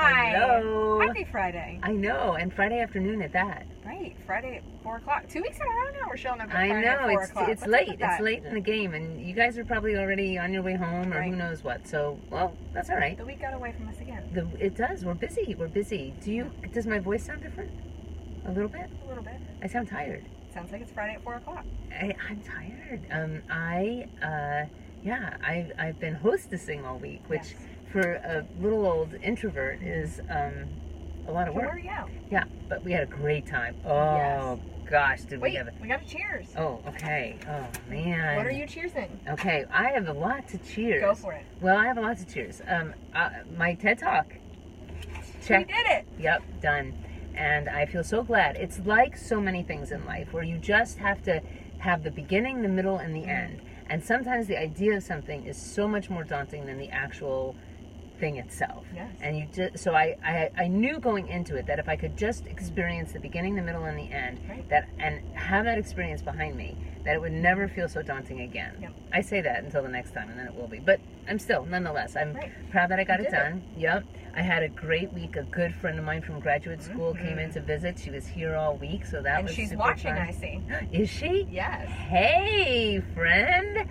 Hi. Hello. Happy Friday. I know, and Friday afternoon at that. Right, Friday at 4 o'clock. 2 weeks in a row now we're showing up at I Friday at know, 4 o'clock. it's What's late. up with that? It's late in the game, and you guys are probably already on your way home or Right. who knows what. So, well, that's all right. The week got away from us again. It does. We're busy. We're busy. Does my voice sound different? A little bit? A little bit. I sound tired. Sounds like it's Friday at 4 o'clock. I'm tired. I've been hostessing all week, which Yes. for a little old introvert is a lot of Can work. wear you out. Yeah, but we had a great time. Oh gosh, did we Wait, have we got a cheers. Oh, okay. Oh man. What are you cheersing? Okay, I have a lot to cheers. Go for it. Well, I have a lot to cheers. My TED Talk. Check. We did it. Yep, done. And I feel so glad. It's like so many things in life where you just have to have the beginning, the middle, and the end. And sometimes the idea of something is so much more daunting than the actual thing itself. Yes. And so I knew going into it that if I could just experience the beginning, the middle, and the end, Right. and have that experience behind me, that it would never feel so daunting again. Yep. I say that until the next time, and then it will be. But I'm still, nonetheless, I'm Right. proud that I got You it did done. Yep. I had a great week. A good friend of mine from graduate school came in to visit. She was here all week, so that And was she's super watching, fun. I see. Is she? Yes. Hey, friend.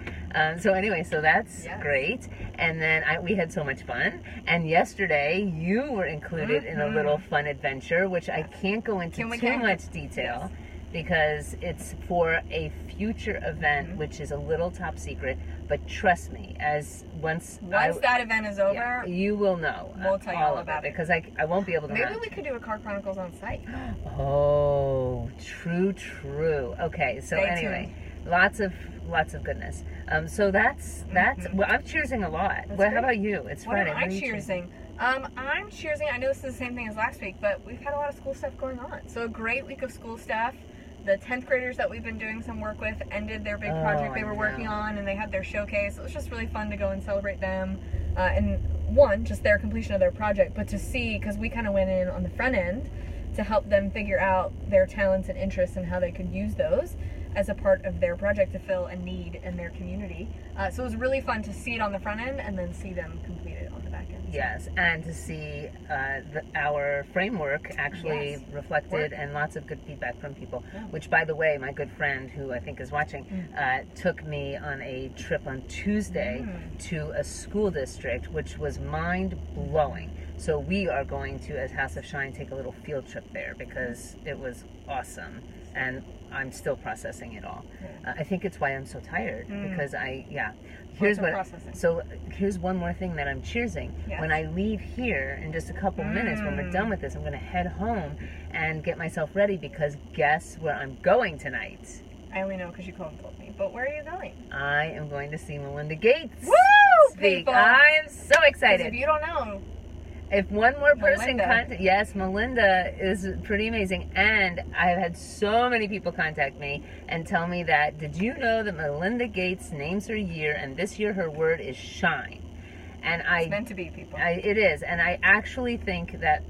So anyway, so that's Yes. great. And then we had so much fun. And yesterday, you were included in a little fun adventure, which I can't go into too much detail because it's for a future event, which is a little top secret. But trust me, once that event is over, yeah, you will know. We'll tell you all about it. because I won't be able to. Maybe we could do a Car Chronicles on site. Oh, true. Okay, so Stay anyway, lots of goodness. So that's well, I'm cheersing a lot. Well, how about you? It's What Friday. am I What are you cheersing? I'm cheersing. I know this is the same thing as last week, but we've had a lot of school stuff going on. So a great week of school stuff. The 10th graders that we've been doing some work with ended their big project they were working on, and they had their showcase. It was just really fun to go and celebrate them. And just their completion of their project, but to see, because we kind of went in on the front end to help them figure out their talents and interests and how they could use those as a part of their project to fill a need in their community. So it was really fun to see it on the front end and then see them complete it on the back end. Yes, and to see our framework actually reflected and lots of good feedback from people, which, by the way, my good friend who I think is watching took me on a trip on Tuesday to a school district, which was mind-blowing. So we are going to, as House of Shine, take a little field trip there because it was awesome. And I'm still processing it all. I think it's why I'm so tired because here's one more thing that I'm cheersing. Yes. When I leave here in just a couple minutes, when we're done with this, I'm going to head home and get myself ready because guess where I'm going tonight? I only know because you called and told me. But where are you going? I am going to see Melinda Gates. Woo! Speak. People! I'm so excited. If you don't know, if one more person Melinda. yes, Melinda is pretty amazing. And I've had so many people contact me and tell me that, did you know that Melinda Gates names her year and this year her word is shine? And it's meant to be, people. It is. And I actually think that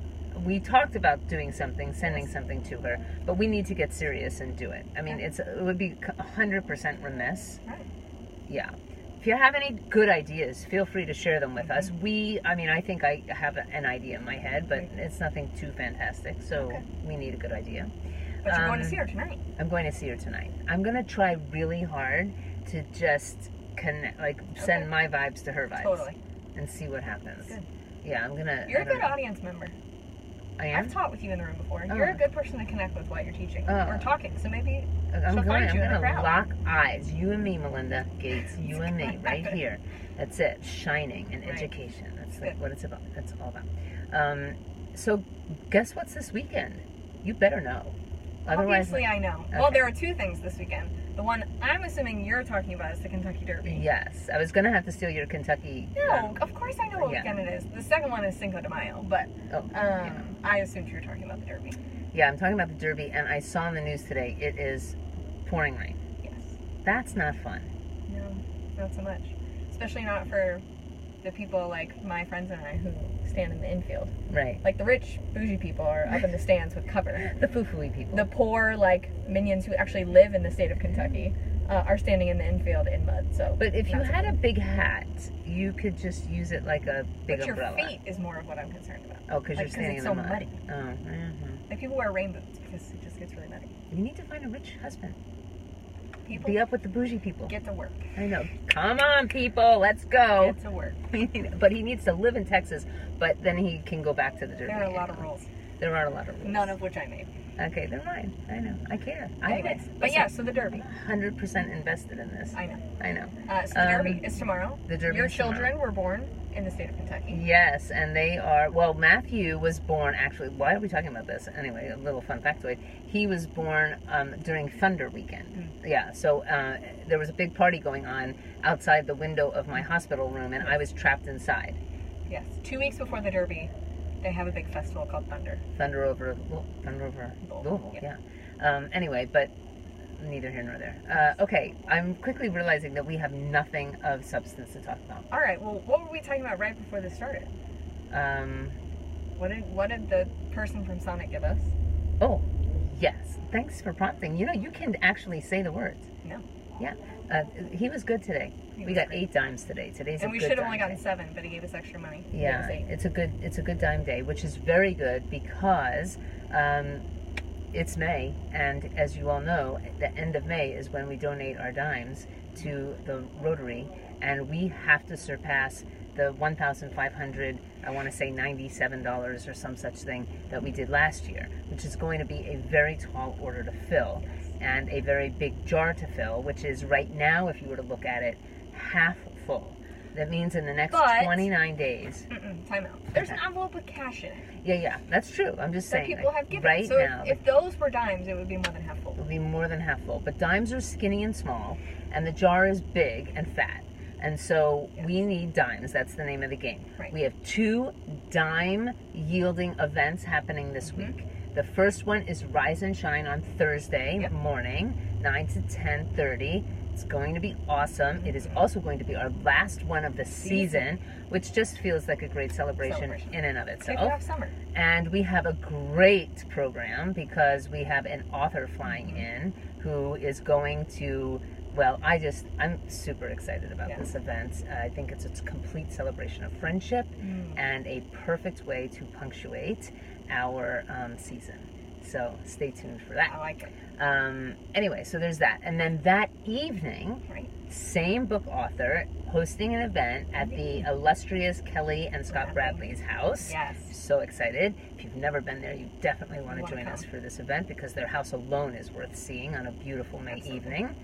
we talked about doing something, sending something to her, but we need to get serious and do it. I mean, it would be 100% remiss. Right. Yeah. If you have any good ideas, feel free to share them with us. I think I have an idea in my head, but it's nothing too fantastic, so we need a good idea. But you're going to see her tonight. I'm going to see her tonight. I'm going to try really hard to just connect, send my vibes to her vibes. Totally. And see what happens. Good. Yeah, I'm going to... You're a good audience member. I am? I've taught with you in the room before. You're a good person to connect with while you're teaching or talking, so maybe I'm she'll find you in the going to crowd. lock eyes. You and me, Melinda Gates. You and me, right here. That's it. Shining and education. That's what it's about. That's all about. So, guess what's this weekend? You better know. Otherwise, obviously, I know. Okay. Well, there are two things this weekend. The one I'm assuming you're talking about is the Kentucky Derby. Yes. I was going to have to steal your Kentucky... No, of course I know what weekend it is. The second one is Cinco de Mayo, but I assumed you were talking about the Derby. Yeah, I'm talking about the Derby, and I saw in the news today it is pouring rain. Yes. That's not fun. No, not so much. Especially not for the people like my friends and I who stand in the infield. Right. Like the rich, bougie people are up in the stands with cover. The foo-foo-y people. The poor, minions who actually live in the state of Kentucky are standing in the infield in mud. So, but if you had a big hat, you could just use it like a big umbrella. But your feet is more of what I'm concerned about. Oh, because you're standing in the mud. Muddy. Oh, Like people wear rain boots because it just gets really muddy. You need to find a rich husband. People be up with the bougie people. Get to work. I know. Come on, people, let's go. Get to work. But he needs to live in Texas. But then he can go back to the Derby. There are a lot of rules. There are a lot of rules. None of which I made. Okay, they're mine. I know. I care. Anyways, but yeah, so the Derby. 100% invested in this. I know. I know. So the Derby is tomorrow. The Derby Your is children tomorrow. were born in the state of Kentucky. Yes, and they are, well, Matthew was born, actually, why are we talking about this? Anyway, a little fun factoid. He was born during Thunder Weekend. Yeah, so there was a big party going on outside the window of my hospital room, and I was trapped inside. Yes, 2 weeks before the Derby, they have a big festival called Thunder. Thunder over Louisville, yeah. Anyway, but neither here nor there. Okay, I'm quickly realizing that we have nothing of substance to talk about. All right, well, what were we talking about right before this started? What did the person from Sonic give us? Oh, yes. Thanks for prompting. You know, you can actually say the words. No. Yeah. He was good today. We got 8 dimes today. Today's and a we good should have only dime gotten day. 7, but he gave us extra money. Yeah, it's a good dime day, which is very good because it's May, and as you all know, the end of May is when we donate our dimes to the Rotary, and we have to surpass the $1,500, I want to say $97 or some such thing that we did last year, which is going to be a very tall order to fill and a very big jar to fill, which is right now, if you were to look at it, half full. That means in the next 29 days. Time out. There's an envelope with cash in it. Yeah, that's true. I'm just saying. People have given. Right so now. If those were dimes, it would be more than half full. It would be more than half full. But dimes are skinny and small, and the jar is big and fat. And so we need dimes. That's the name of the game. Right. We have 2 dime yielding events happening this week. The first one is Rise and Shine on Thursday morning, 9 to 10:30. It's going to be awesome. It is also going to be our last one of the season, which just feels like a great celebration in and of itself. Kick off summer. And we have a great program because we have an author flying in who is going to, well, I'm super excited about this event. I think it's a complete celebration of friendship and a perfect way to punctuate our season. So stay tuned for that. I like it. Anyway, so there's that. And then that evening, same book author hosting an event at the illustrious Kelly and Scott Bradley's house. Yes. So excited. If you've never been there, you definitely want to join us for this event because their house alone is worth seeing on a beautiful May evening.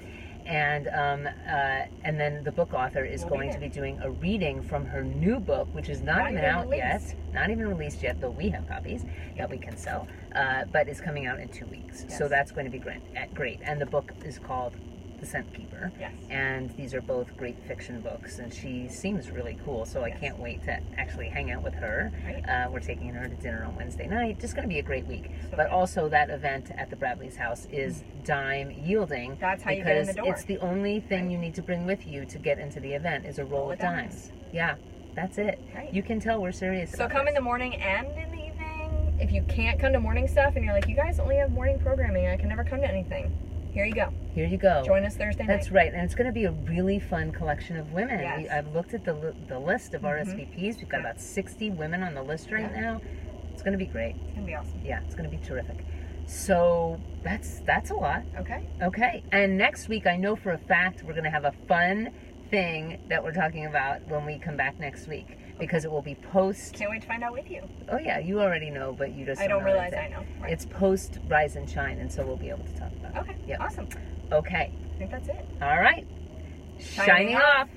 And then the book author is going to be doing a reading from her new book, which is not even out yet, not even released yet, though we have copies that we can sell, but is coming out in 2 weeks. So that's going to be great. And the book is called The Scent Keeper. Yes. And these are both great fiction books, and she seems really cool, so I can't wait to actually hang out with her. We're taking her to dinner on Wednesday night. Just going to be a great week. But also that event at the Bradley's house is dime yielding. That's how you get in the door. Because it's the only thing you need to bring with you to get into the event is a roll of dimes. Yeah, that's it. You can tell we're serious about come in the morning and in the evening. If you can't come to morning stuff and you're like, you guys only have morning programming, I can never come to anything. Here you go. Here you go. Join us Thursday night. That's right, and it's going to be a really fun collection of women. Yes. I've looked at the list of RSVPs. We've got about 60 women on the list right now. It's going to be great. It's going to be awesome. Yeah, it's going to be terrific. So that's a lot. Okay. And next week, I know for a fact we're going to have a fun thing that we're talking about when we come back next week. Because it will be post. Can't wait to find out with you. Oh yeah, you already know, but you just I don't realize I know. It's post Rise and Shine, and so we'll be able to talk about it. Okay. Awesome. Okay. I think that's it. All right. Shining off.